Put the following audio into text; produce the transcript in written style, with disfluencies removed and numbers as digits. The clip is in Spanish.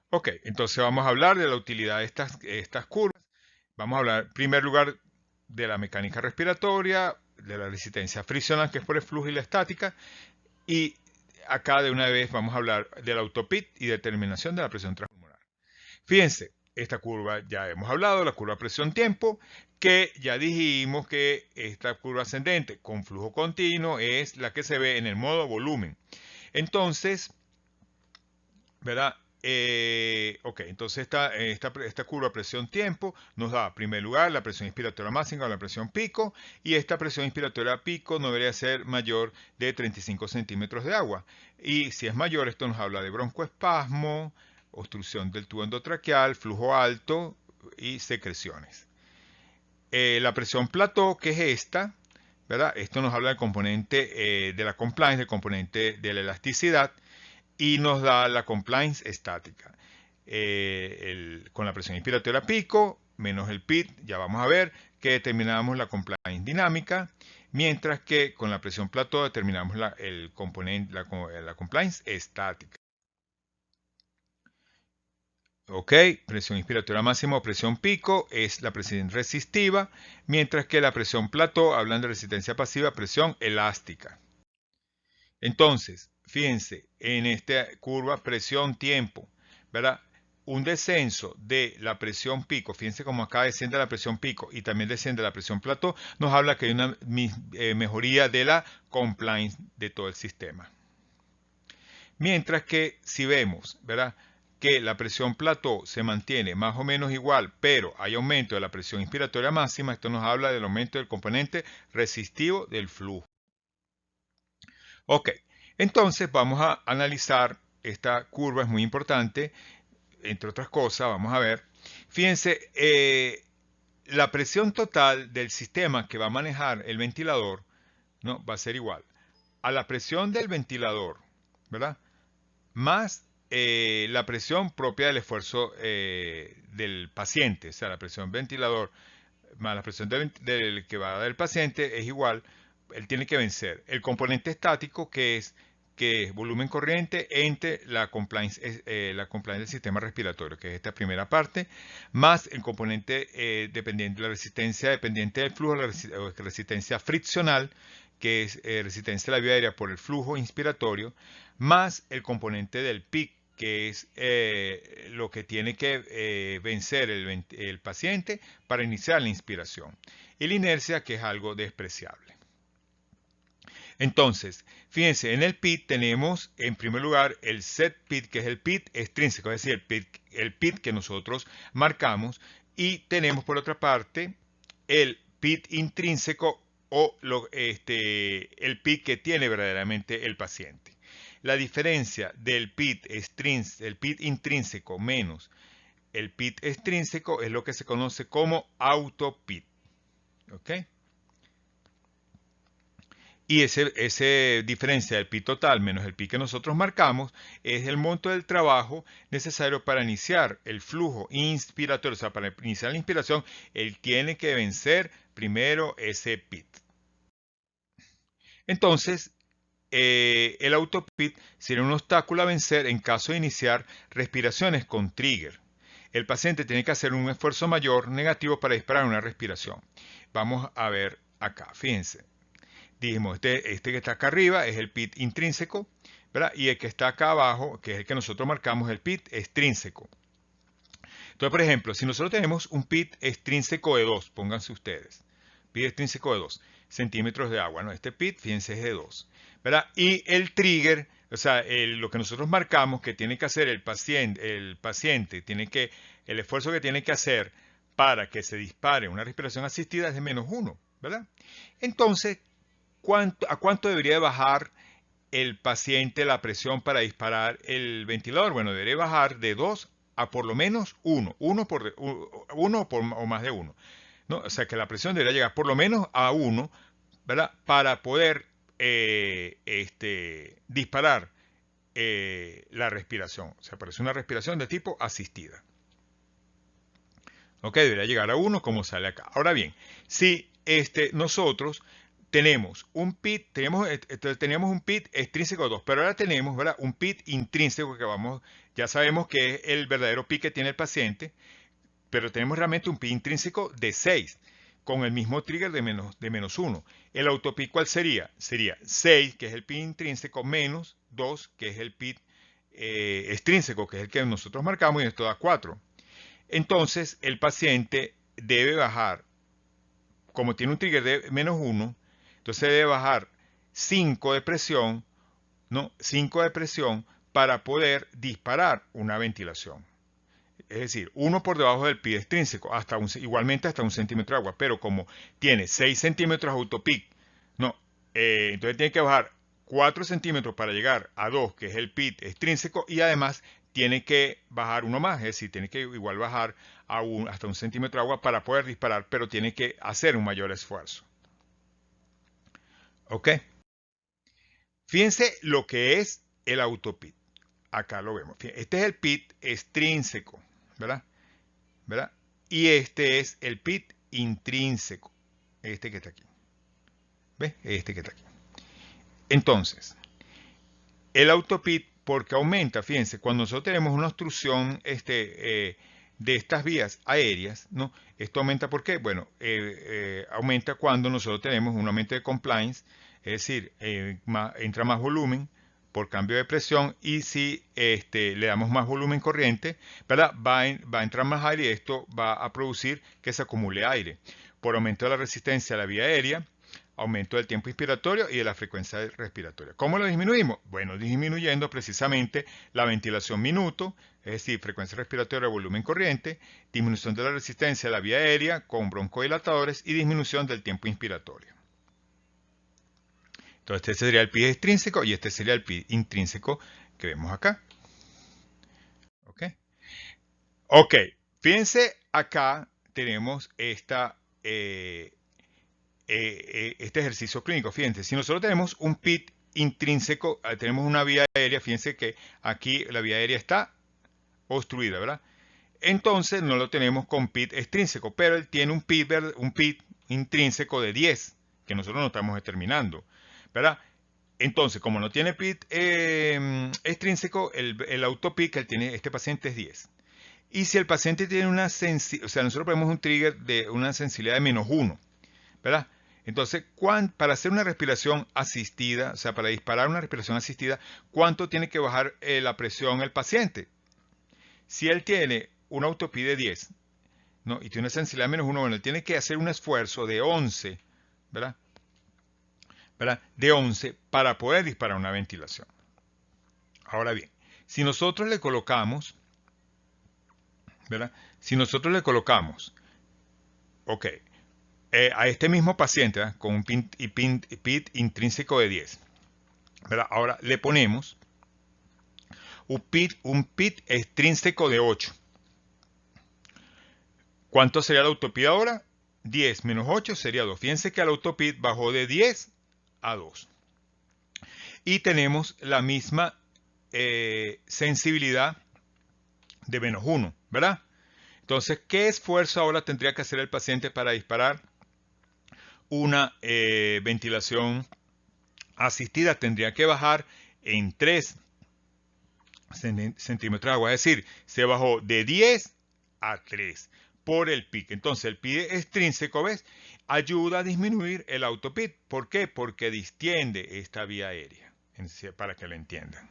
Ok, entonces vamos a hablar de la utilidad de estas curvas. Vamos a hablar, en primer lugar, de la mecánica respiratoria, de la resistencia friccional, que es por el flujo, y la estática. Y acá de una vez vamos a hablar del autopit y determinación de la presión transpulmonar. Fíjense, esta curva ya hemos hablado, la curva presión-tiempo, que ya dijimos que esta curva ascendente con flujo continuo es la que se ve en el modo volumen. Entonces, ¿verdad? Ok, entonces esta curva presión-tiempo nos da, en primer lugar, la presión inspiratoria máxima o la presión pico, y esta presión inspiratoria pico no debería ser mayor de 35 centímetros de agua. Y si es mayor, esto nos habla de broncoespasmo, obstrucción del tubo endotraqueal, flujo alto y secreciones. La presión plató, que es esta, ¿verdad? Esto nos habla del componente de la compliance, del componente de la elasticidad, y nos da la compliance estática. Con la presión inspiratoria pico menos el PIT, ya vamos a ver que determinamos la compliance dinámica, mientras que con la presión plató determinamos el componente, la compliance estática. Ok, presión inspiratoria máxima o presión pico es la presión resistiva, mientras que la presión plató, hablando de resistencia pasiva, presión elástica. Entonces, fíjense, en esta curva presión-tiempo, ¿verdad? Un descenso de la presión pico, fíjense cómo acá desciende la presión pico y también desciende la presión plató, nos habla que hay una mejoría de la compliance de todo el sistema. Mientras que si vemos, ¿verdad? Que la presión plató se mantiene más o menos igual, pero hay aumento de la presión inspiratoria máxima, esto nos habla del aumento del componente resistivo del flujo. Ok, entonces vamos a analizar esta curva, es muy importante, entre otras cosas, vamos a ver. Fíjense, la presión total del sistema que va a manejar el ventilador, ¿no? Va a ser igual a la presión del ventilador, ¿verdad? Más la presión propia del esfuerzo del paciente, o sea, la presión ventilador más la presión del que va a dar el paciente es igual, él tiene que vencer el componente estático que es volumen corriente entre la compliance del sistema respiratorio, que es esta primera parte, más el componente dependiente, la resistencia dependiente del flujo, la resistencia friccional, que es resistencia de la vía aérea por el flujo inspiratorio, más el componente del PIC, que es lo que tiene que vencer el paciente para iniciar la inspiración. Y la inercia, que es algo despreciable. Entonces, fíjense, en el PIT tenemos en primer lugar el set PIT, que es el PIT extrínseco, es decir, el PIT que nosotros marcamos, y tenemos por otra parte el PIT intrínseco o el PIT que tiene verdaderamente el paciente. La diferencia del el PIT intrínseco menos el PIT extrínseco es lo que se conoce como auto-PIT. ¿Ok? Y ese diferencia del pi total menos el pi que nosotros marcamos es el monto del trabajo necesario para iniciar el flujo inspiratorio. O sea, para iniciar la inspiración, él tiene que vencer primero ese PIT. Entonces, el autopit sería un obstáculo a vencer en caso de iniciar respiraciones con trigger. El paciente tiene que hacer un esfuerzo mayor negativo para disparar una respiración. Vamos a ver acá, fíjense. Dijimos, este que está acá arriba es el PIT intrínseco, ¿verdad? Y el que está acá abajo, que es el que nosotros marcamos, el PIT extrínseco. Entonces, por ejemplo, si nosotros tenemos un PIT extrínseco de 2, pónganse ustedes, PIT extrínseco de 2 centímetros de agua, ¿no? Este PIT, fíjense, es de 2, ¿verdad? Y el trigger, o sea, lo que nosotros marcamos que tiene que hacer el paciente el esfuerzo que tiene que hacer para que se dispare una respiración asistida es de menos 1, ¿verdad? Entonces, ¿a cuánto debería bajar el paciente la presión para disparar el ventilador? Bueno, debería bajar de 2 a por lo menos 1, o más de 1. ¿No? O sea que la presión debería llegar por lo menos a 1, ¿verdad? Para poder disparar la respiración. O sea, parece una respiración de tipo asistida. Ok, debería llegar a 1 como sale acá. Ahora bien, si nosotros tenemos un PIT, teníamos un PIT extrínseco 2, pero ahora tenemos, ¿verdad?, un PIT intrínseco que vamos Ya sabemos que es el verdadero PIC que tiene el paciente, pero tenemos realmente un PIC intrínseco de 6, con el mismo trigger de menos 1. ¿El autopic cuál sería? Sería 6, que es el PIC intrínseco, menos 2, que es el PIC extrínseco, que es el que nosotros marcamos, y esto da 4. Entonces, el paciente debe bajar, como tiene un trigger de menos 1, entonces debe bajar 5 de presión, ¿no? 5 de presión para poder disparar una ventilación. Es decir, 1 por debajo del PIC extrínseco, igualmente hasta 1 centímetro de agua, pero como tiene 6 centímetros autopic, no, entonces tiene que bajar 4 centímetros para llegar a 2, que es el PIC extrínseco, y además tiene que bajar uno más, es decir, tiene que igual bajar hasta 1 centímetro de agua para poder disparar, pero tiene que hacer un mayor esfuerzo. ¿Ok? Fíjense lo que es el autopit. Acá lo vemos. Este es el pit extrínseco, ¿verdad? ¿Verdad? Y este es el pit intrínseco. Este que está aquí. ¿Ves? Este que está aquí. Entonces, el autopit, porque aumenta, fíjense, cuando nosotros tenemos una obstrucción de estas vías aéreas, ¿no? Esto aumenta, ¿por qué? Bueno, aumenta cuando nosotros tenemos un aumento de compliance, es decir, entra más volumen por cambio de presión, y si le damos más volumen corriente, ¿verdad? Va a entrar más aire, y esto va a producir que se acumule aire. Por aumento de la resistencia a la vía aérea, aumento del tiempo inspiratorio y de la frecuencia respiratoria. ¿Cómo lo disminuimos? Bueno, disminuyendo precisamente la ventilación minuto, es decir, frecuencia respiratoria, volumen corriente, disminución de la resistencia a la vía aérea con broncodilatadores y disminución del tiempo inspiratorio. Entonces, este sería el PIC extrínseco y este sería el PIC intrínseco que vemos acá. ¿Ok? Ok, fíjense, acá tenemos este ejercicio clínico. Fíjense, si nosotros tenemos un PIC intrínseco, tenemos una vía aérea, fíjense que aquí la vía aérea está obstruida, ¿verdad? Entonces no lo tenemos con PIC extrínseco, pero él tiene un PIC intrínseco de 10, que nosotros no estamos determinando, ¿verdad? Entonces, como no tiene PIC extrínseco, el autopic que tiene este paciente es 10. Y si el paciente tiene una sensibilidad, o sea, nosotros ponemos un trigger de una sensibilidad de menos 1, ¿verdad? Entonces, para hacer una respiración asistida, o sea, para disparar una respiración asistida, ¿cuánto tiene que bajar la presión el paciente? Si él tiene una autopí de 10, ¿no? Y tiene una sensibilidad de menos 1, bueno, él tiene que hacer un esfuerzo de 11, ¿verdad? De 11 para poder disparar una ventilación. Ahora bien, si nosotros le colocamos, ¿verdad? Si nosotros le colocamos, ok, a este mismo paciente, ¿verdad? Con un PIT intrínseco de 10, ¿verdad? Ahora le ponemos un PIT extrínseco de 8. ¿Cuánto sería la autopid ahora? 10 menos 8 sería 2. Fíjense que la autopid bajó de 10 a 2. Y tenemos la misma sensibilidad de menos 1, ¿verdad? Entonces, ¿qué esfuerzo ahora tendría que hacer el paciente para disparar una ventilación asistida? Tendría que bajar en 3 centímetros de agua. Es decir, se bajó de 10 a 3 por el PIC. Entonces, el PIC extrínseco, ¿ves? Ayuda a disminuir el autopid. ¿Por qué? Porque distiende esta vía aérea, para que lo entiendan.